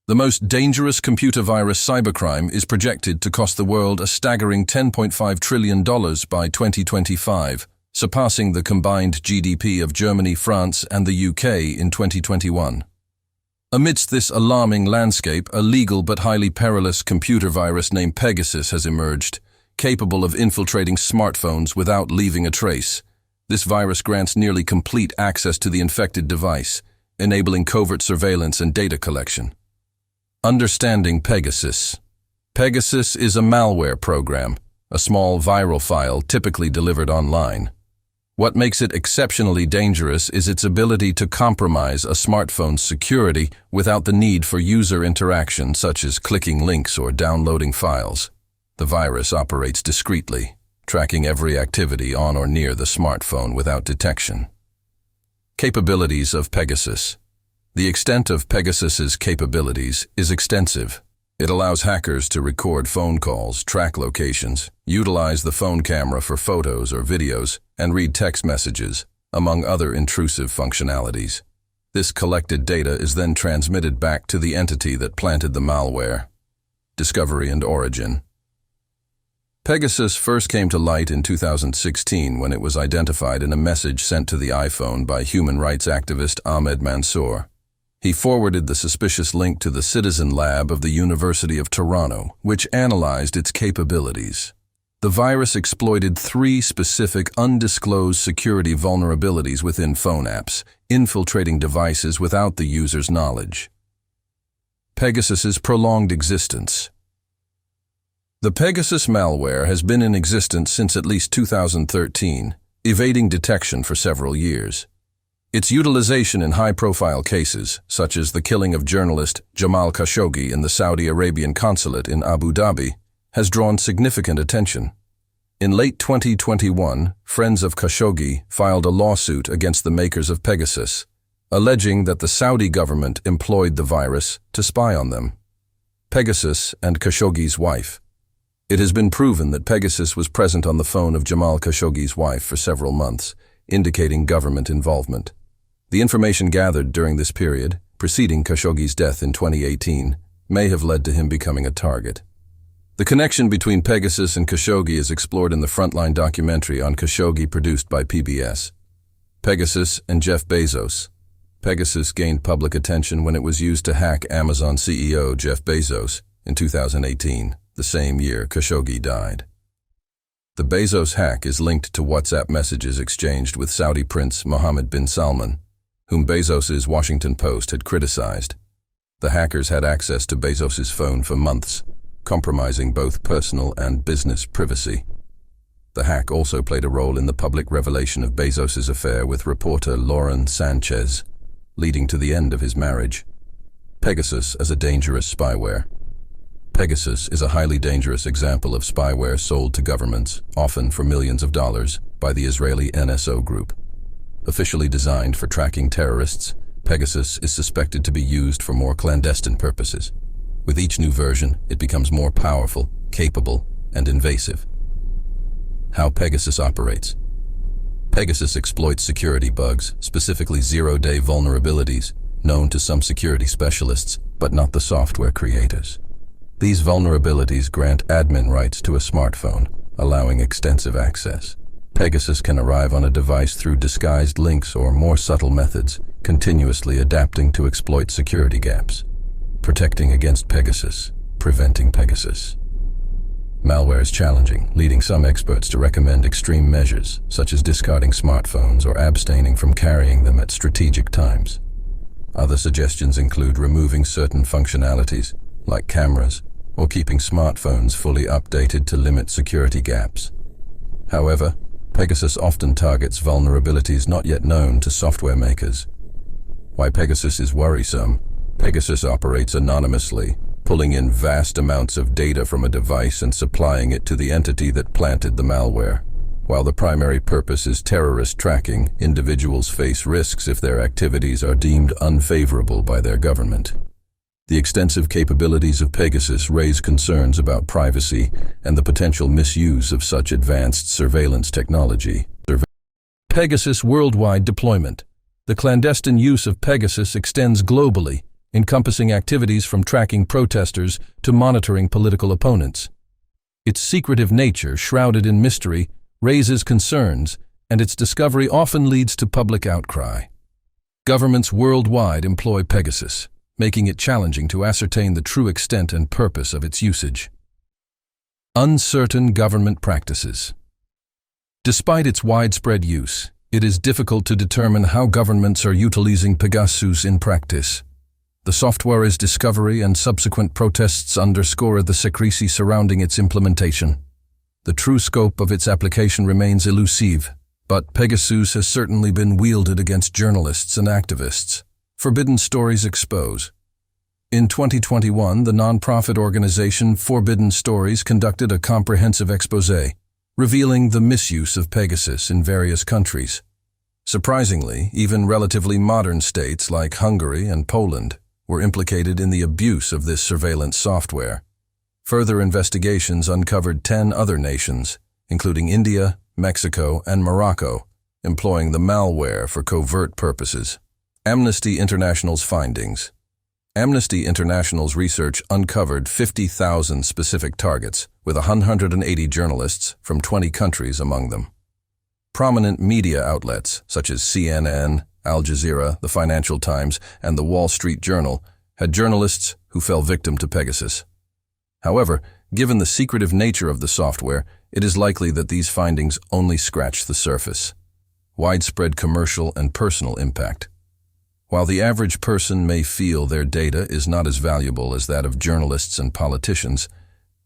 The most dangerous computer virus cybercrime is projected to cost the world a staggering $10.5 trillion by 2025, surpassing the combined GDP of Germany, France, and the UK in 2021. Amidst this alarming landscape, a legal but highly perilous computer virus named Pegasus has emerged, capable of infiltrating smartphones without leaving a trace. This virus grants nearly complete access to the infected device, enabling covert surveillance and data collection. Understanding Pegasus. Pegasus is a malware program, a small viral file typically delivered online. What makes it exceptionally dangerous is its ability to compromise a smartphone's security without the need for user interaction such as clicking links or downloading files. The virus operates discreetly, tracking every activity on or near the smartphone without detection. Capabilities of Pegasus. The extent of Pegasus's capabilities is extensive. It allows hackers to record phone calls, track locations, utilize the phone camera for photos or videos, and read text messages, among other intrusive functionalities. This collected data is then transmitted back to the entity that planted the malware. Discovery and origin. Pegasus first came to light in 2016 when it was identified in a message sent to the iPhone by human rights activist Ahmed Mansour. He forwarded the suspicious link to the Citizen Lab of the University of Toronto, which analyzed its capabilities. The virus exploited 3 specific undisclosed security vulnerabilities within phone apps, infiltrating devices without the user's knowledge. Pegasus's prolonged existence. The Pegasus malware has been in existence since at least 2013, evading detection for several years. Its utilization in high-profile cases, such as the killing of journalist Jamal Khashoggi in the Saudi Arabian consulate in Abu Dhabi, has drawn significant attention. In late 2021, friends of Khashoggi filed a lawsuit against the makers of Pegasus, alleging that the Saudi government employed the virus to spy on them. Pegasus and Khashoggi's wife. It has been proven that Pegasus was present on the phone of Jamal Khashoggi's wife for several months, indicating government involvement. The information gathered during this period, preceding Khashoggi's death in 2018, may have led to him becoming a target. The connection between Pegasus and Khashoggi is explored in the Frontline documentary on Khashoggi produced by PBS. Pegasus and Jeff Bezos. Pegasus gained public attention when it was used to hack Amazon CEO Jeff Bezos in 2018, the same year Khashoggi died. The Bezos hack is linked to WhatsApp messages exchanged with Saudi Prince Mohammed bin Salman, whom Bezos's Washington Post had criticized. The hackers had access to Bezos's phone for months, compromising both personal and business privacy. The hack also played a role in the public revelation of Bezos's affair with reporter Lauren Sanchez, leading to the end of his marriage. Pegasus as a dangerous spyware. Pegasus is a highly dangerous example of spyware sold to governments, often for millions of dollars, by the Israeli NSO group. Officially designed for tracking terrorists, Pegasus is suspected to be used for more clandestine purposes. With each new version, it becomes more powerful, capable, and invasive. How Pegasus operates. Pegasus exploits security bugs, specifically zero-day vulnerabilities, known to some security specialists, but not the software creators. These vulnerabilities grant admin rights to a smartphone, allowing extensive access. Pegasus can arrive on a device through disguised links or more subtle methods, continuously adapting to exploit security gaps. Protecting against Pegasus, preventing Pegasus. Malware is challenging, leading some experts to recommend extreme measures, such as discarding smartphones or abstaining from carrying them at strategic times. Other suggestions include removing certain functionalities, like cameras, or keeping smartphones fully updated to limit security gaps. However, Pegasus often targets vulnerabilities not yet known to software makers. Why Pegasus is worrisome. Pegasus operates anonymously, pulling in vast amounts of data from a device and supplying it to the entity that planted the malware. While the primary purpose is terrorist tracking, individuals face risks if their activities are deemed unfavorable by their government. The extensive capabilities of Pegasus raise concerns about privacy and the potential misuse of such advanced surveillance technology. Pegasus worldwide deployment. The clandestine use of Pegasus extends globally, encompassing activities from tracking protesters to monitoring political opponents. Its secretive nature, shrouded in mystery, raises concerns, and its discovery often leads to public outcry. Governments worldwide employ Pegasus, making it challenging to ascertain the true extent and purpose of its usage. Uncertain government practices. Despite its widespread use, it is difficult to determine how governments are utilizing Pegasus in practice. The software's discovery and subsequent protests underscore the secrecy surrounding its implementation. The true scope of its application remains elusive, but Pegasus has certainly been wielded against journalists and activists. Forbidden Stories Expose. In 2021, the nonprofit organization Forbidden Stories conducted a comprehensive exposé, revealing the misuse of Pegasus in various countries. Surprisingly, even relatively modern states like Hungary and Poland were implicated in the abuse of this surveillance software. Further investigations uncovered 10 other nations, including India, Mexico, and Morocco, employing the malware for covert purposes. Amnesty International's findings. Amnesty International's research uncovered 50,000 specific targets, with 180 journalists from 20 countries among them. Prominent media outlets, such as CNN, Al Jazeera, the Financial Times, and the Wall Street Journal, had journalists who fell victim to Pegasus. However, given the secretive nature of the software, it is likely that these findings only scratch the surface. Widespread commercial and personal impact. While the average person may feel their data is not as valuable as that of journalists and politicians,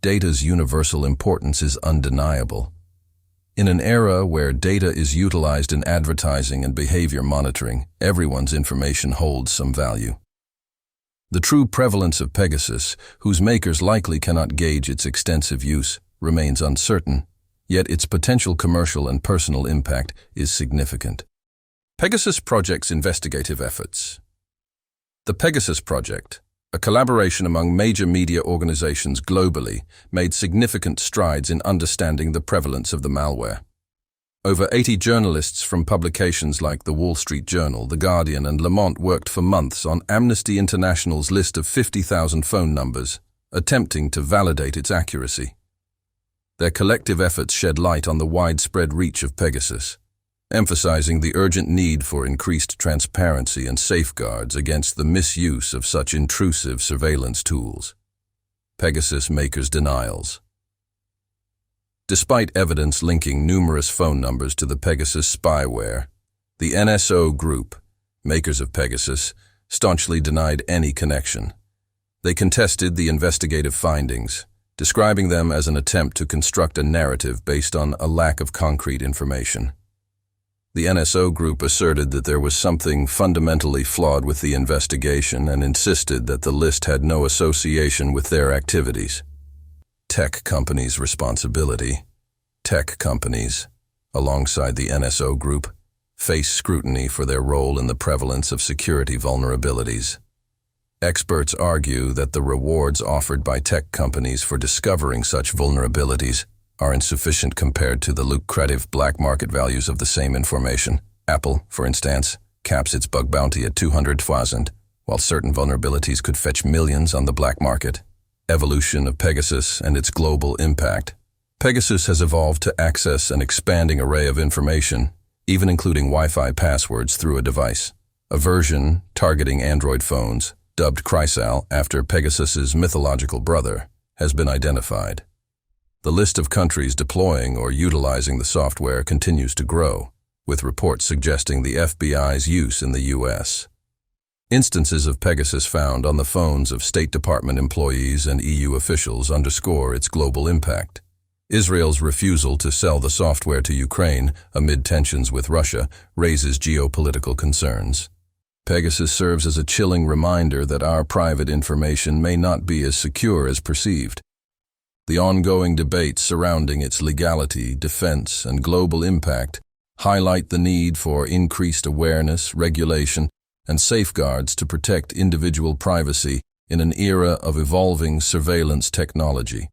data's universal importance is undeniable. In an era where data is utilized in advertising and behavior monitoring, everyone's information holds some value. The true prevalence of Pegasus, whose makers likely cannot gauge its extensive use, remains uncertain, yet its potential commercial and personal impact is significant. Pegasus Project's investigative efforts. The Pegasus Project, a collaboration among major media organizations globally, made significant strides in understanding the prevalence of the malware. Over 80 journalists from publications like The Wall Street Journal, The Guardian, and Le Monde worked for months on Amnesty International's list of 50,000 phone numbers, attempting to validate its accuracy. Their collective efforts shed light on the widespread reach of Pegasus, emphasizing the urgent need for increased transparency and safeguards against the misuse of such intrusive surveillance tools. Pegasus makers' denials. Despite evidence linking numerous phone numbers to the Pegasus spyware, the NSO Group, makers of Pegasus, staunchly denied any connection. They contested the investigative findings, describing them as an attempt to construct a narrative based on a lack of concrete information. The NSO Group asserted that there was something fundamentally flawed with the investigation and insisted that the list had no association with their activities. Tech companies' responsibility. Tech companies, alongside the NSO Group, face scrutiny for their role in the prevalence of security vulnerabilities. Experts argue that the rewards offered by tech companies for discovering such vulnerabilities are insufficient compared to the lucrative black market values of the same information. Apple, for instance, caps its bug bounty at 200,000, while certain vulnerabilities could fetch millions on the black market. Evolution of Pegasus and its global impact. Pegasus has evolved to access an expanding array of information, even including Wi-Fi passwords through a device. A version targeting Android phones, dubbed Chrysal after Pegasus's mythological brother, has been identified. The list of countries deploying or utilizing the software continues to grow, with reports suggesting the FBI's use in the U.S. Instances of Pegasus found on the phones of State Department employees and EU officials underscore its global impact. Israel's refusal to sell the software to Ukraine amid tensions with Russia raises geopolitical concerns. Pegasus serves as a chilling reminder that our private information may not be as secure as perceived. The ongoing debates surrounding its legality, defense, and global impact highlight the need for increased awareness, regulation, and safeguards to protect individual privacy in an era of evolving surveillance technology.